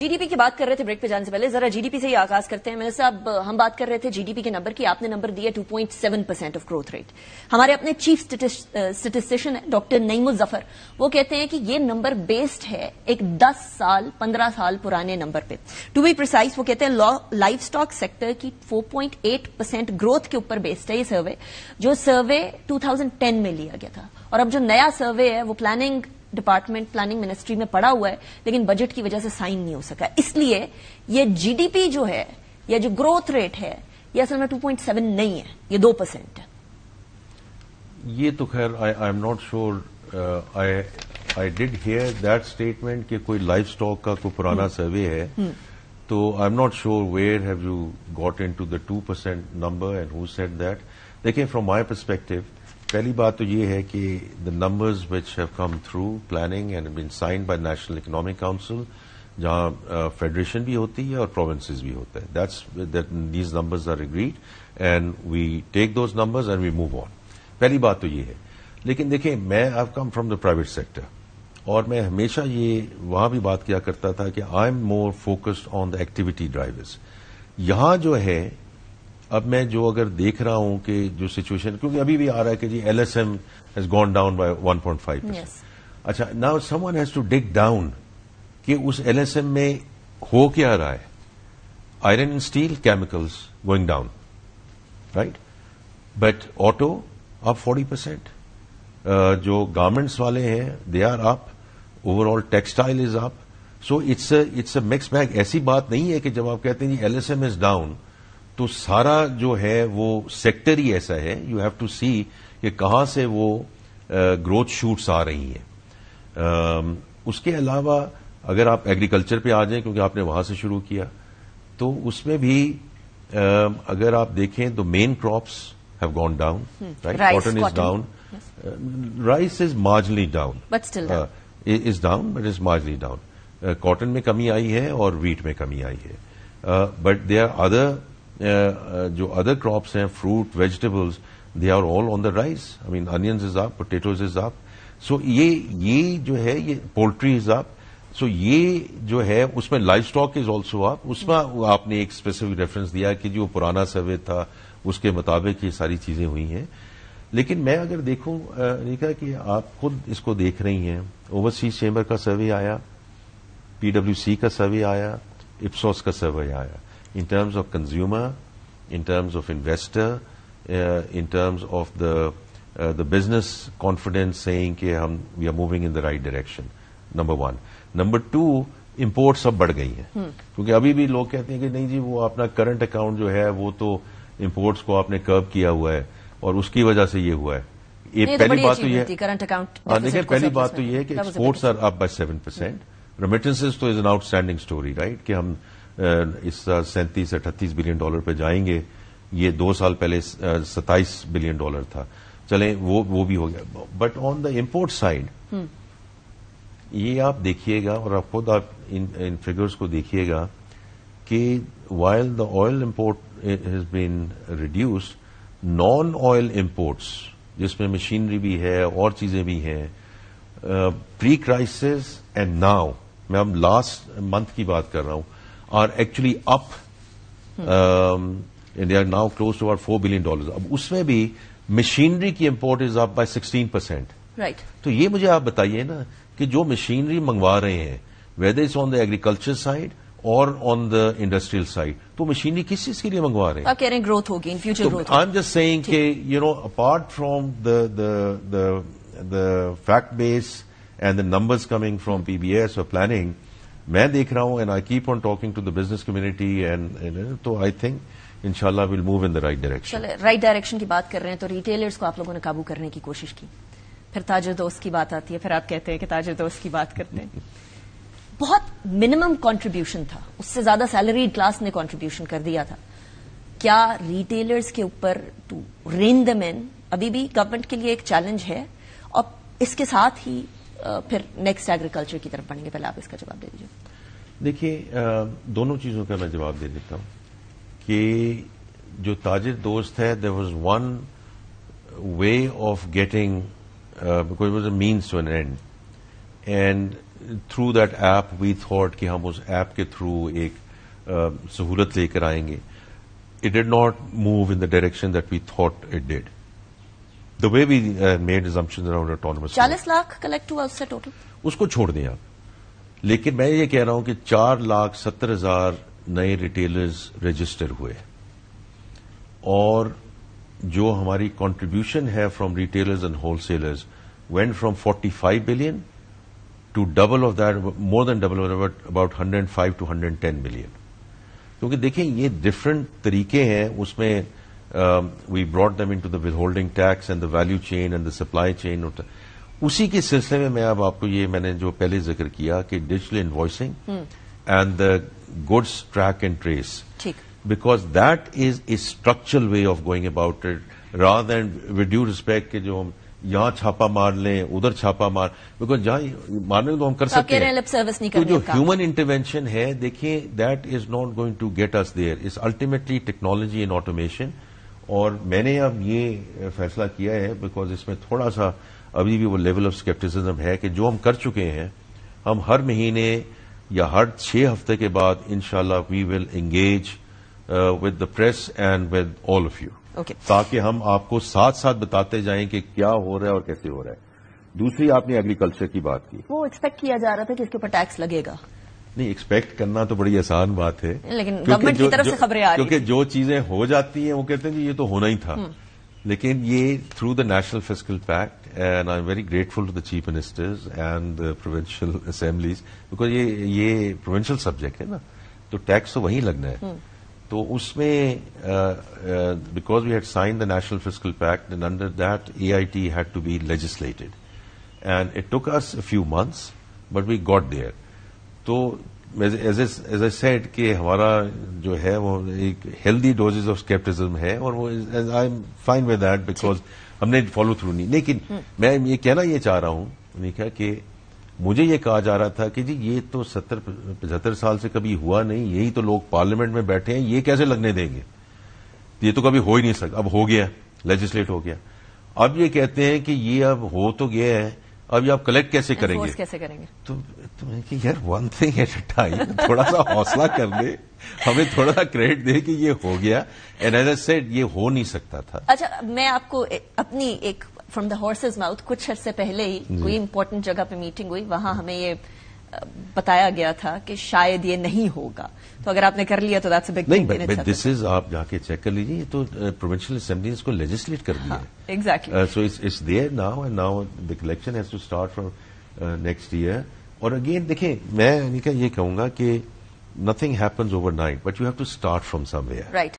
G D P کی بات کر رہے تھے بریک پہ جانے سے پہلے، ذرا جی ڈی پی سے ہی آغاز کرتے ہیں. منسٹر صاحب، ہم بات کر رہے تھے جی ڈی پی کے نمبر کی، آپ نے نمبر دیا 2.7% آف گروتھ ریٹ. ہمارے اپنے چیف اسٹیٹسٹیشین ہیں ڈاکٹر نعیم الظفر، وہ کہتے ہیں کہ یہ نمبر بیسڈ ہے ایک 10 سال 15 سال پرانے نمبر پہ. ٹو بی پرسائز وہ کہتے ہیں لائف سٹاک سیکٹر کی 4.8% گروتھ کے اوپر بیسڈ ہے یہ سروے، جو سروے 2010 میں لیا گیا تھا. اور اب جو نیا سروے ہے وہ پلاننگ ڈپارٹمنٹ، پلاننگ منسٹری میں پڑا ہوا ہے، لیکن بجٹ کی وجہ سے سائن نہیں ہو سکا. اس لیے یہ جی ڈی پی جو ہے یا جو گروتھ ریٹ ہے یہ اصل میں 2.7 نہیں ہے، یہ 2% ہے. یہ تو خیر I am not sure, I did hear that statement کہ کوئی لائف اسٹاک کا کوئی پرانا سروے ہے، تو I am not sure where have you got into the 2% number and who said that. دیکھیں فرام مائی پرسپیکٹو، پہلی بات تو یہ ہے کہ the numbers which have come through planning and been signed by national economic council, جہاں federation بھی ہوتی ہے اور پروونسز بھی ہوتا ہے، these numbers are agreed and we take those numbers and we move on. پہلی بات تو یہ ہے. لیکن دیکھیں، میں I come from the private sector, اور میں ہمیشہ یہ وہاں بھی بات کیا کرتا تھا کہ I am more focused on the activity drivers. یہاں جو ہے اب میں جو اگر دیکھ رہا ہوں کہ جو سچویشن، کیونکہ ابھی بھی آ رہا ہے کہ جی L S M has gone down by 1.5%. اچھا، now someone has to dig down کہ اس ایل ایس ایم میں ہو کیا رہا ہے. Iron and steel chemicals going down, right, but auto اب 40%. جو گارمنٹس والے ہیں they are up, overall textile is up. So it's a mix bag. ایسی بات نہیں ہے کہ جب آپ کہتے ہیں جی L S M is down تو سارا جو ہے وہ سیکٹر ہی ایسا ہے. یو ہیو ٹو سی کہ کہاں سے وہ گروتھ شوٹس آ رہی ہیں. اس کے علاوہ اگر آپ ایگریکلچر پہ آ جائیں، کیونکہ آپ نے وہاں سے شروع کیا، تو اس میں بھی اگر آپ دیکھیں تو main crops have gone down, right, cotton is down, rice is marginally down, is down but is marginally down. Cotton میں کمی آئی ہے اور ویٹ میں کمی آئی ہے. بٹ دے آر ادر جو ادر کراپس ہیں، fruit, vegetables, they are all on the rise. I mean onions is up, potatoes is up. So یہ جو ہے یہ پولٹری از اپ. سو یہ جو ہے اس میں لائف اسٹاک از آلسو اپ. اس میں آپ نے ایک اسپیسیفک ریفرنس دیا کہ جو پرانا سروے تھا اس کے مطابق یہ ساری چیزیں ہوئی ہیں. لیکن میں اگر دیکھوں ریکا کہ آپ خود اس کو دیکھ رہی ہیں، اوورسیز چیمبر کا سروے آیا، پی ڈبلو سی کا سروے آیا، اپسوس کا سروے آیا. In terms of consumer, in terms of investor, in terms of the business confidence saying کہ we are moving in the right direction. Number one. Number two, imports اب بڑھ گئی ہیں، کیونکہ ابھی بھی لوگ کہتے ہیں کہ نہیں جی وہ اپنا کرنٹ اکاؤنٹ جو ہے وہ تو امپورٹس کو آپ نے کرو کیا ہوا ہے اور اس کی وجہ سے یہ ہوا ہے. پہلی بات تو یہ ہے، دیکھیں پہلی بات تو یہ ہے کہ exports are up by 7%. Remittances تو is an outstanding story, right, کہ ہم اس 37-38 بلین ڈالر پہ جائیں گے. یہ 2 سال پہلے 27 بلین ڈالر تھا. چلیں وہ بھی ہو گیا. But on the import side یہ آپ دیکھیے گا اور آپ خود آپ ان فگرز کو دیکھیے گا کہ while the oil import has been reduced, non oil imports جس میں مشینری بھی ہے اور چیزیں بھی ہیں، پری کرائسس اینڈ ناؤ، میں اب لاسٹ منتھ کی بات کر رہا ہوں، are actually up and they are now close to about $4 billion. اب اس میں بھی مشینری کی import is up by 16%. Right. تو یہ مجھے آپ بتائیے نا کہ جو مشینری منگوا رہے ہیں whether it's on the agriculture side or on the industrial side، تو مشینری کس چیز کے لیے منگوا رہے ہیں؟ آپ کہہ رہے ہیں گروتھ ہوگی، in future growth. I'm just saying کہ apart from the fact base and the numbers coming from PBS or planning، میں دیکھ رہا ہوں and I keep on talking to the business community and تو آئی تھنک انشاءاللہ we'll move in the right direction. چلے right direction کی بات کر رہے ہیں تو ریٹیلرز کو آپ لوگوں نے قابو کرنے کی کوشش کی، پھر تاجر دوست کی بات آتی ہے، پھر آپ کہتے ہیں کہ تاجر دوست کی بات کرتے ہیں. بہت منیمم کنٹریبیوشن تھا، اس سے زیادہ سیلریڈ کلاس نے کنٹریبیوشن کر دیا تھا. کیا ریٹیلرز کے اوپر ٹو رین دم ان ابھی بھی گورنمنٹ کے لیے ایک چیلنج ہے؟ اور اس کے ساتھ ہی پھر نیکسٹ ایگریکلچر کی طرف بڑھیں گے. پہلے آپ اس کا جواب دے دیجیے. دیکھیے دونوں چیزوں کا میں جواب دے دیتا ہوں کہ جو تاجر دوست ہے there was one way of getting because it was a means to an end and through that app we thought کہ ہم اس ایپ کے تھرو ایک سہولت لے کر آئیں گے. It did not move in the direction that we thought it did. The way we made assumptions around autonomous. 40 lakh collect ہوا اس سے ٹوٹل. اس کو چھوڑ دیں آپ. لیکن میں یہ کہہ رہا ہوں کہ 4,70,000 نئے ریٹیلرز رجسٹر ہوئے اور جو ہماری کنٹریبیوشن ہے from retailers and whole sellers went from 45 billion to double of that, more than double of that, about 105 to 110 million. کیونکہ دیکھیں یہ ڈفرنٹ طریقے ہیں اس میں we brought them into the withholding tax and the value chain and the supply chain. اسی کے سلسلے میں اب آپ کو یہ میں نے جو پہلے ذکر کیا کہ digital invoicing and the goods track and trace, because that is a structural way of going about it rather than with due respect کہ جو ہم یہاں چھاپا مار لیں ادھر چھاپا مار, بیکاز جہاں مارنے تو ہم کر سکتے ہیں. تو جو ہیومن انٹروینشن ہے دیکھیے that is not going to get us there, is ultimately technology and automation. اور میں نے اب یہ فیصلہ کیا ہے بیکاز اس میں تھوڑا سا ابھی بھی وہ لیول آف اسکیپٹیسزم ہے کہ جو ہم کر چکے ہیں ہم ہر مہینے یا ہر 6 ہفتے کے بعد انشاءاللہ we will engage with the press and with all of you, تاکہ ہم آپ کو ساتھ ساتھ بتاتے جائیں کہ کیا ہو رہا ہے اور کیسے ہو رہا ہے. دوسری آپ نے ایگریکلچر کی بات کی, وہ ایکسپیکٹ کیا جا رہا تھا کہ اس کے اوپر ٹیکس لگے گا. نہیں, ایکسپیکٹ کرنا تو بڑی آسان بات ہے, لیکن گورنمنٹ کی طرف سے خبریں آ رہی ہیں کیونکہ جو چیزیں ہو جاتی ہیں وہ کہتے ہیں کہ یہ تو ہونا ہی تھا. لیکن یہ through the national fiscal pact, and I am very grateful to the chief ministers and provincial assemblies, because یہ پروونشل سبجیکٹ ہے نا, تو ٹیکس تو وہیں لگنا ہے. تو اس میں because we had signed the national fiscal pact and under that AIT had to be legislated and it took us few months but we got there. تو ایز اے سیڈ کہ ہمارا جو ہے وہ ایک ہیلدی ڈوزز آف اسکیپٹزم ہے اور وہ I am fine with that because ہم نے فالو تھرو نہیں. لیکن میں یہ کہنا یہ چاہ رہا ہوں نیکا کہ مجھے یہ کہا جا رہا تھا کہ جی یہ تو 70-75 سال سے کبھی ہوا نہیں, یہی تو لوگ پارلیمنٹ میں بیٹھے ہیں, یہ کیسے لگنے دیں گے, یہ تو کبھی ہو ہی نہیں سکتا. اب ہو گیا, لیجسلیٹ ہو گیا. اب یہ کہتے ہیں کہ یہ اب ہو تو گیا ہے, اب یہ آپ کلیکٹ کیسے کریں گے, کیسے کریں گے. تو میں کہ یار one thing at a time, تھوڑا سا حوصلہ کر لے, ہمیں تھوڑا سا کریڈٹ دے کہ یہ ہو گیا. اینڈ ایز اے سیڈ یہ ہو نہیں سکتا تھا. اچھا, میں آپ کو اپنی ایک فرام دا ہارسز ماؤتھ کچھ عرصے پہلے ہی کوئی امپورٹنٹ جگہ پہ میٹنگ ہوئی, وہاں ہمیں یہ بتایا گیا تھا کہ شاید یہ نہیں ہوگا. تو اگر آپ نے کر لیا تو دیٹس اے بگ تھنگ. نہیں, دس از آپ جا کے چیک کر لیجیے, یہ تو پروونشل اسمبلی اس کو لیجسلیٹ کر دیا ہے. Exactly. So it's there now, and now the collection has to start from next year. اور اگین دیکھیں میں یہ کہوں گا کہ nothing happens overnight, but you have to start from somewhere. Right.